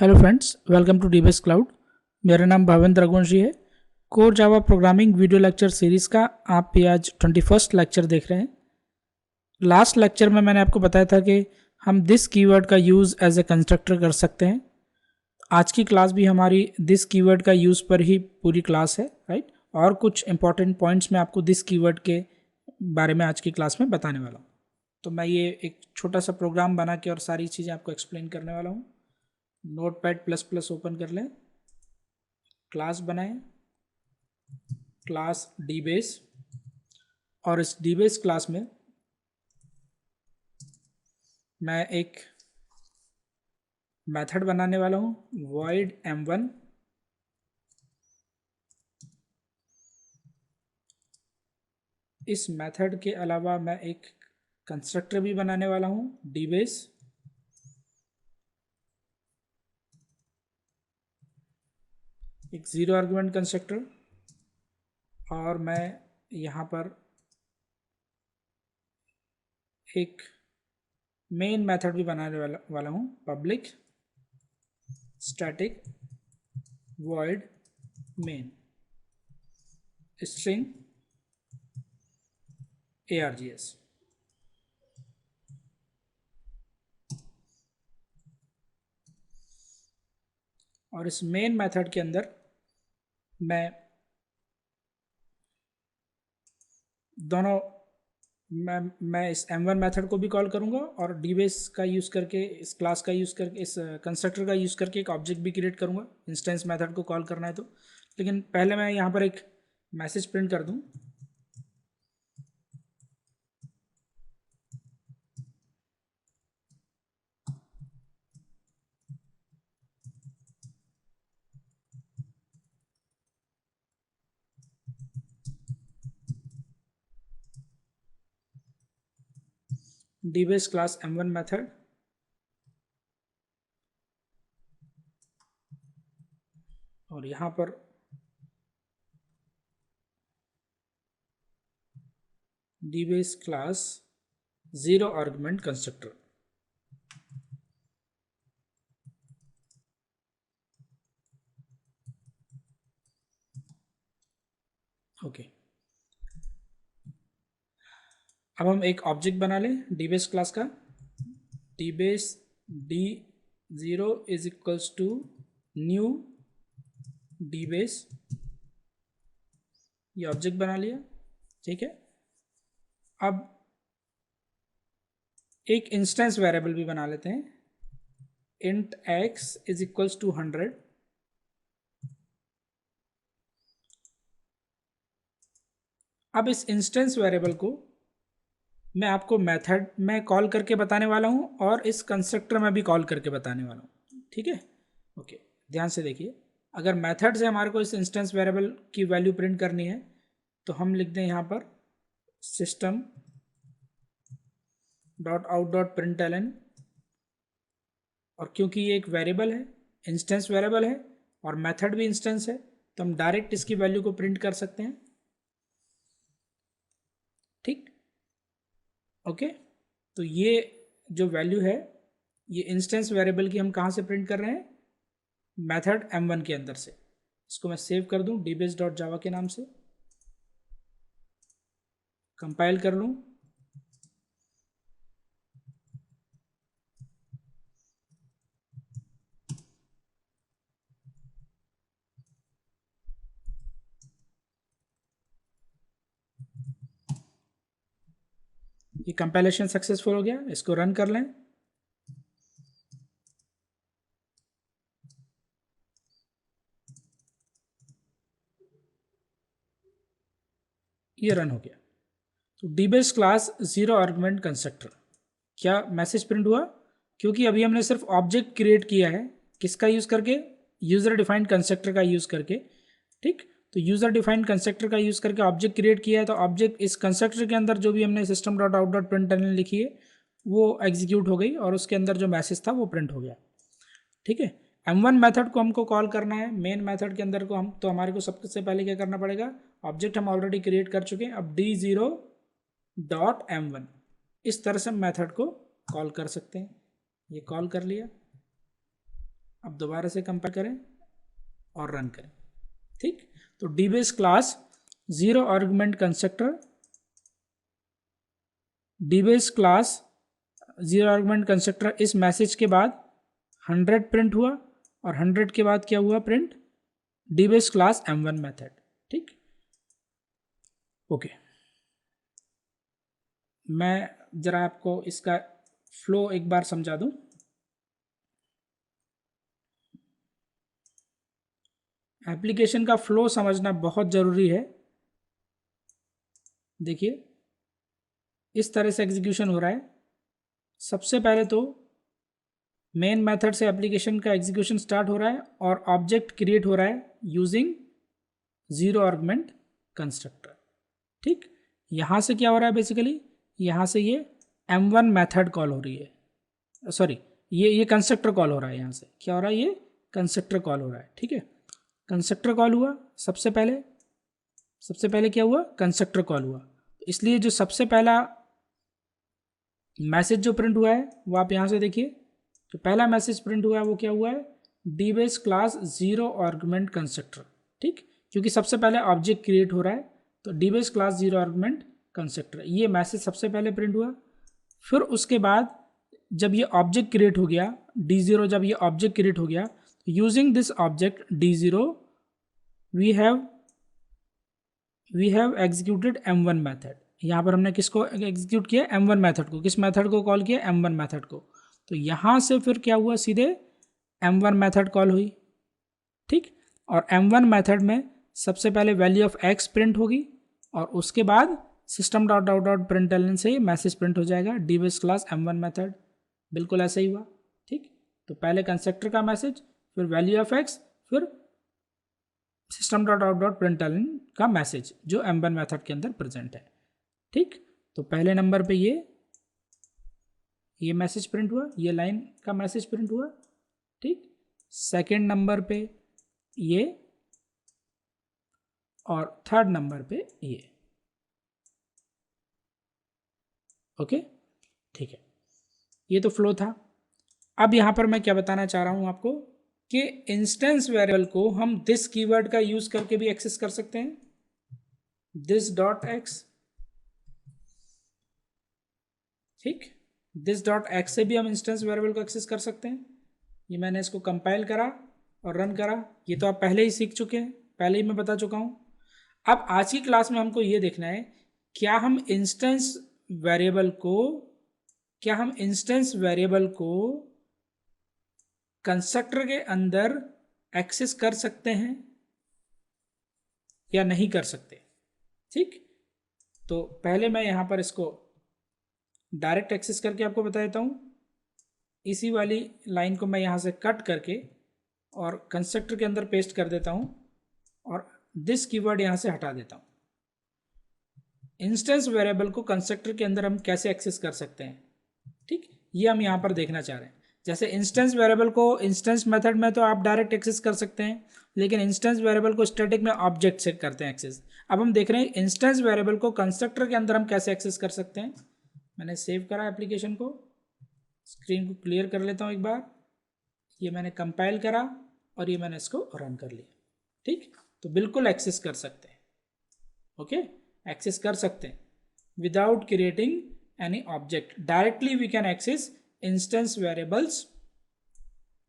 Hello friends, welcome to DBS cloud. मेरा नाम भावेंद्र रघुवंशी है। Core Java programming video lecture series का आप भी आज 21st लेक्चर देख रहे हैं। लास्ट लेक्चर में मैंने आपको बताया था कि हम दिस कीवर्ड का यूज़ एज ए कंस्ट्रक्टर कर सकते हैं। आज की क्लास भी हमारी दिस कीवर्ड का यूज़ पर ही पूरी क्लास है, राइट। और कुछ इंपॉर्टेंट पॉइंट्स मैं आपको दिस कीवर्ड के बारे में आज की क्लास में बताने वाला हूँ। तो मैं ये एक छोटा सा प्रोग्राम बना के और सारी चीज़ें आपको एक्सप्लेन करने वाला हूँ। नोटपैड प्लस प्लस ओपन कर लें, क्लास बनाएं, क्लास डीबेस, और इस डीबेस क्लास में मैं एक मेथड बनाने वाला हूं, void m1। इस मेथड के अलावा मैं एक कंस्ट्रक्टर भी बनाने वाला हूं, डीबेस। एक जीरो आर्गुमेंट कंस्ट्रक्टर, और मैं यहाँ पर एक मेन मेथड भी बनाने वाला हूँ, public static void main string args। और इस मेन मेथड के अंदर मैं इस m1 मेथड को भी कॉल करूंगा और डीबेस का यूज़ करके, इस क्लास का यूज़ करके, इस कंस्ट्रक्टर का यूज़ करके एक ऑब्जेक्ट भी क्रिएट करूंगा। इंस्टेंस मेथड को कॉल करना है तो, लेकिन पहले मैं यहाँ पर एक मैसेज प्रिंट कर दूं। डीबेस क्लास m1 मेथड, और यहाँ पर D base class zero argument constructor. Okay, अब हम एक ऑब्जेक्ट बना लें डीबेस क्लास का। D base D zero is equals to new D base, ये ऑब्जेक्ट बना लिया, ठीक है। अब एक इंस्टेंस वेरिएबल भी बना लेते हैं, int x is equals to 100। अब इस इंस्टेंस वेरिएबल को मैं आपको मेथड में कॉल करके बताने वाला हूं और इस कंस्ट्रक्टर में भी कॉल करके बताने वाला हूं, ठीक है। ओके, ध्यान से देखिए। अगर मेथड से हमारे को इस इंस्टेंस वेरिएबल की वैल्यू प्रिंट करनी है तो हम लिख दें यहाँ पर system dot out dot println, और क्योंकि ये एक वेरिएबल है, इंस्टेंस वेरिएबल है और मेथड भी इंस्टेंस है, तो हम डायरेक्ट इसकी वैल्यू को प्रिंट कर सकते हैं, ठीक। ओके, तो ये जो वैल्यू है, ये इंस्टेंस वेरिएबल की हम कहाँ से प्रिंट कर रहे हैं, मेथड m1 के अंदर से। इसको मैं सेव कर दूं डीबेस डॉट जावा के नाम से, कंपाइल कर लूं, ये कंपाइलेशन सक्सेसफुल हो गया। इसको रन कर लें, ये रन हो गया। तो D base class zero argument constructor, क्या मैसेज प्रिंट हुआ? क्योंकि अभी हमने सिर्फ ऑब्जेक्ट क्रिएट किया है, किसका यूज करके, यूजर डिफाइंड कंस्ट्रक्टर का यूज करके, ठीक। तो यूजर डिफाइंड कंस्ट्रक्टर का यूज करके ऑब्जेक्ट क्रिएट किया है, तो ऑब्जेक्ट इस कंस्ट्रक्टर के अंदर जो भी हमने system dot out dot println लिखी है वो एग्जीक्यूट हो गई और उसके अंदर जो मैसेज था वो प्रिंट हो गया, ठीक है। m1 मेथड को हमको कॉल करना है मेन मेथड के अंदर को, हम तो हमारे को सबसे पहले क्या करना पड़ेगा, ऑब्जेक्ट हम ऑलरेडी क्रिएट कर चुके हैं। अब d0 डॉट m1 इस तरह से मेथड को कॉल कर सकते हैं। ये कॉल कर लिया, अब दोबारा से कंपेयर करें और रन करें। ठीक, तो D base class zero argument constructor, D base class zero argument constructor, इस मैसेज के बाद 100 प्रिंट हुआ और 100 के बाद क्या हुआ प्रिंट, डीबेस क्लास m1 मेथड। ठीक, ओके, मैं जरा आपको इसका फ्लो एक बार समझा दूं। एप्लीकेशन का फ्लो समझना बहुत ज़रूरी है। देखिए इस तरह से एग्जीक्यूशन हो रहा है। सबसे पहले तो मेन मेथड से एप्लीकेशन का एग्जीक्यूशन स्टार्ट हो रहा है और ऑब्जेक्ट क्रिएट हो रहा है यूजिंग जीरो आर्गुमेंट कंस्ट्रक्टर। ठीक, यहाँ से क्या हो रहा है बेसिकली, यहाँ से ये m1 मेथड कॉल हो रही है, सॉरी ये कंस्ट्रक्टर कॉल हो रहा है। यहाँ से क्या हो रहा है, ये कंस्ट्रक्टर कॉल हो रहा है। ठीक है, कंस्ट्रक्टर कॉल हुआ सबसे पहले क्या हुआ, कंस्ट्रक्टर कॉल हुआ। इसलिए जो सबसे पहला मैसेज जो प्रिंट हुआ है वो आप यहाँ से देखिए, जो पहला मैसेज प्रिंट हुआ है वो क्या हुआ है, डीबेस क्लास जीरो आर्गुमेंट कंस्ट्रक्टर। ठीक, क्योंकि सबसे पहले ऑब्जेक्ट क्रिएट हो रहा है तो D base class zero argument constructor, ये मैसेज सबसे पहले प्रिंट हुआ। फिर उसके बाद जब ये ऑब्जेक्ट क्रिएट हो गया d0, जब ये ऑब्जेक्ट क्रिएट हो गया तो using this object d0 we have executed m1 method. यहाँ पर हमने किसको एग्जीक्यूट किया, m1 मेथड को। किस मेथड को कॉल किया, m1 मेथड को। तो यहाँ से फिर क्या हुआ, सीधे m1 मेथड कॉल हुई। ठीक, और m1 मेथड में सबसे पहले वैल्यू ऑफ x प्रिंट होगी और उसके बाद system dot dot dot println से मैसेज प्रिंट हो जाएगा डीबेस क्लास m1 मेथड। बिल्कुल ऐसा ही हुआ। ठीक, तो पहले कंस्ट्रक्टर का मैसेज, फिर वैल्यू ऑफ x, फिर system dot out dot println का मैसेज जो m1 मेथड के अंदर प्रेजेंट है। ठीक, तो पहले नंबर पे ये मैसेज प्रिंट हुआ, ये लाइन का मैसेज प्रिंट हुआ। ठीक, सेकेंड नंबर पे ये और थर्ड नंबर पे ये। ओके, ठीक है, ये तो फ्लो था। अब यहां पर मैं क्या बताना चाह रहा हूं आपको कि इंस्टेंस वेरिएबल को हम दिस कीवर्ड का यूज करके भी एक्सेस कर सकते हैं, दिस डॉट एक्स। ठीक, दिस डॉट एक्स से भी हम इंस्टेंस वेरिएबल को एक्सेस कर सकते हैं। ये मैंने इसको कंपाइल करा और रन करा, ये तो आप पहले ही सीख चुके हैं, पहले ही मैं बता चुका हूं। अब आज की क्लास में हमको ये देखना है क्या हम इंस्टेंस वेरिएबल को कंस्ट्रक्टर के अंदर एक्सेस कर सकते हैं या नहीं कर सकते। ठीक, तो पहले मैं यहां पर इसको डायरेक्ट एक्सेस करके आपको बता देता हूं। इसी वाली लाइन को मैं यहां से कट करके और कंस्ट्रक्टर के अंदर पेस्ट कर देता हूं और दिस कीवर्ड यहां से हटा देता हूं। इंस्टेंस वेरिएबल को कंस्ट्रक्टर के अंदर हम कैसे एक्सेस कर सकते हैं, ठीक, ये हम यहां पर देखना चाह रहे हैं। जैसे इंस्टेंस वेरिएबल को इंस्टेंस मेथड में तो आप डायरेक्ट एक्सेस कर सकते हैं, लेकिन इंस्टेंस वेरिएबल को स्टैटिक में ऑब्जेक्ट से करते हैं एक्सेस। अब हम देख रहे हैं इंस्टेंस वेरिएबल को कंस्ट्रक्टर के अंदर हम कैसे एक्सेस कर सकते हैं। मैंने सेव करा एप्लीकेशन को, स्क्रीन को क्लियर कर लेता हूँ एक बार। ये मैंने कंपाइल करा और ये मैंने इसको रन कर लिया। ठीक, तो बिल्कुल एक्सेस कर सकते हैं। ओके, एक्सेस कर सकते हैं without creating any object. Directly we can access instance variables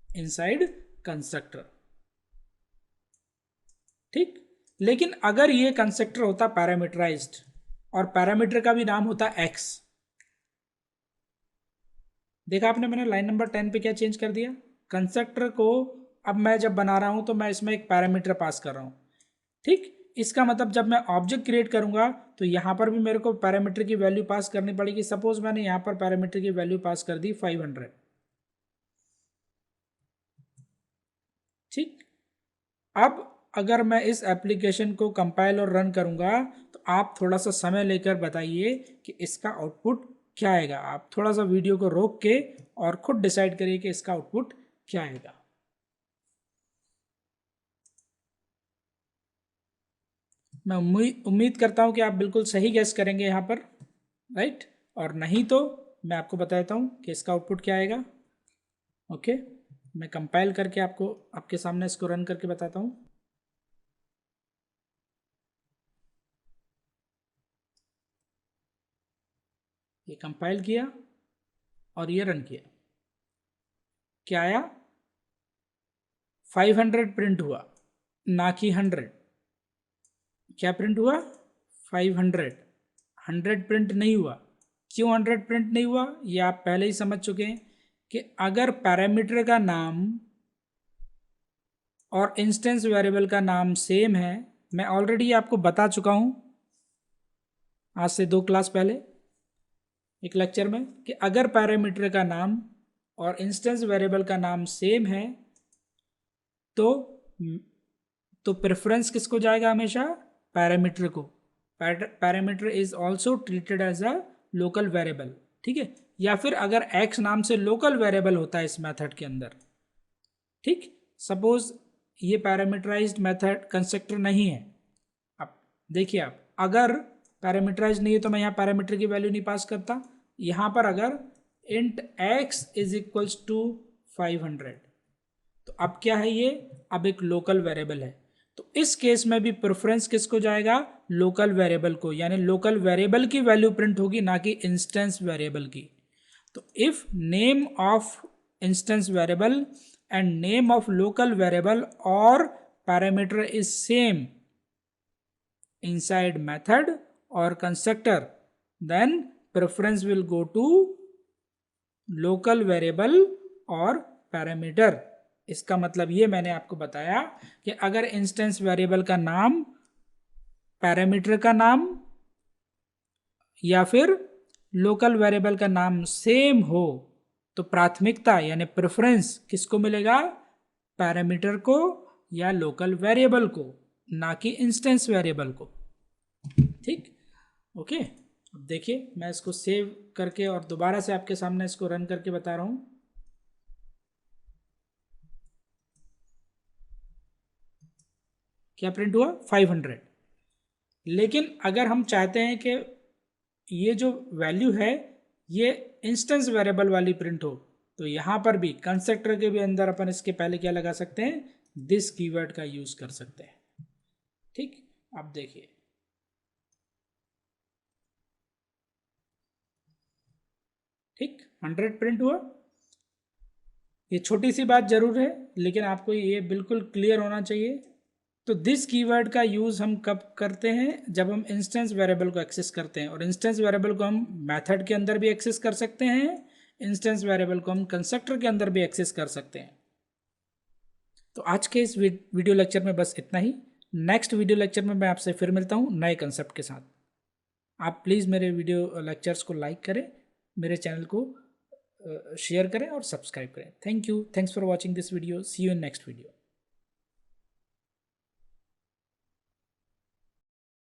inside constructor. ठीक, लेकिन अगर ये कंस्ट्रक्टर होता पैरामीटराइज्ड और पैरामीटर का भी नाम होता एक्स, देखा आपने मैंने लाइन नंबर 10 पे क्या चेंज कर दिया, कंस्ट्रक्टर को अब मैं जब बना रहा हूं तो मैं इसमें एक पैरामीटर पास कर रहा हूं। ठीक, इसका मतलब जब मैं ऑब्जेक्ट क्रिएट करूंगा तो यहां पर भी मेरे को पैरामीटर की वैल्यू पास करनी पड़ेगी। सपोज मैंने यहां पर पैरामीटर की वैल्यू पास कर दी 500। ठीक, अब अगर मैं इस एप्लीकेशन को कंपाइल और रन करूंगा तो आप थोड़ा सा समय लेकर बताइए कि इसका आउटपुट क्या आएगा। आप थोड़ा सा वीडियो को रोक के और खुद डिसाइड करिए कि इसका आउटपुट क्या आएगा। मैं उम्मीद करता हूं कि आप बिल्कुल सही गैस करेंगे यहाँ पर, राइट, और नहीं तो मैं आपको बता देता हूं कि इसका आउटपुट क्या आएगा। ओके, मैं कंपाइल करके आपको आपके सामने इसको रन करके बताता हूँ। ये कंपाइल किया और ये रन किया, क्या आया? 500 प्रिंट हुआ, ना कि 100। क्या प्रिंट हुआ? 500। 100 प्रिंट नहीं हुआ। क्यों 100 प्रिंट नहीं हुआ? ये आप पहले ही समझ चुके हैं कि अगर पैरामीटर का नाम और इंस्टेंस वेरिएबल का नाम सेम है, मैं ऑलरेडी आपको बता चुका हूं आज से 2 क्लास पहले एक लेक्चर में, कि अगर पैरामीटर का नाम और इंस्टेंस वेरिएबल का नाम सेम है तो प्रेफरेंस किसको जाएगा? हमेशा पैरामीटर को। Parameter is also treated as a local variable, ठीक है। या फिर अगर x नाम से लोकल वेरिएबल होता है इस मेथड के अंदर, ठीक, सपोज ये पैरामीटराइज्ड मेथड कंस्ट्रक्टर नहीं है। अब देखिए, आप अगर पैरामीटराइज नहीं है तो मैं यहाँ पैरामीटर की वैल्यू नहीं पास करता। यहाँ पर अगर int x is equals to 500, तो अब क्या है ये? अब एक लोकल वेरिएबल है, तो इस केस में भी प्रेफरेंस किसको जाएगा? लोकल वेरिएबल को, यानी लोकल वेरिएबल की वैल्यू प्रिंट होगी, ना कि इंस्टेंस वेरिएबल की। तो if name of instance variable and name of local variable और parameter is same inside method or constructor, then preference will go to local variable और parameter। इसका मतलब ये मैंने आपको बताया कि अगर इंस्टेंस वेरिएबल का नाम, पैरामीटर का नाम या फिर लोकल वेरिएबल का नाम सेम हो तो प्राथमिकता यानी प्रेफरेंस किसको मिलेगा? पैरामीटर को या लोकल वेरिएबल को, ना कि इंस्टेंस वेरिएबल को, ठीक। ओके, अब देखिए मैं इसको सेव करके और दोबारा से आपके सामने इसको रन करके बता रहा हूं। क्या प्रिंट हुआ? 500। लेकिन अगर हम चाहते हैं कि ये जो वैल्यू है ये इंस्टेंस वेरिएबल वाली प्रिंट हो, तो यहां पर भी कंस्ट्रक्टर के भी अंदर अपन इसके पहले क्या लगा सकते हैं? दिस कीवर्ड का यूज कर सकते हैं, ठीक। अब देखिए, ठीक, 100 प्रिंट हुआ। ये छोटी सी बात जरूर है, लेकिन आपको ये बिल्कुल क्लियर होना चाहिए। तो दिस कीवर्ड का यूज़ हम कब करते हैं? जब हम इंस्टेंस वेरिएबल को एक्सेस करते हैं, और इंस्टेंस वेरिएबल को हम मेथड के अंदर भी एक्सेस कर सकते हैं, इंस्टेंस वेरिएबल को हम कंस्ट्रक्टर के अंदर भी एक्सेस कर सकते हैं। तो आज के इस वीडियो लेक्चर में बस इतना ही। नेक्स्ट वीडियो लेक्चर में मैं आपसे फिर मिलता हूँ नए कंसेप्ट के साथ। आप प्लीज़ मेरे वीडियो लेक्चर्स को लाइक करें, मेरे चैनल को शेयर करें और सब्सक्राइब करें। Thank you, thanks for watching this video. See you in next video.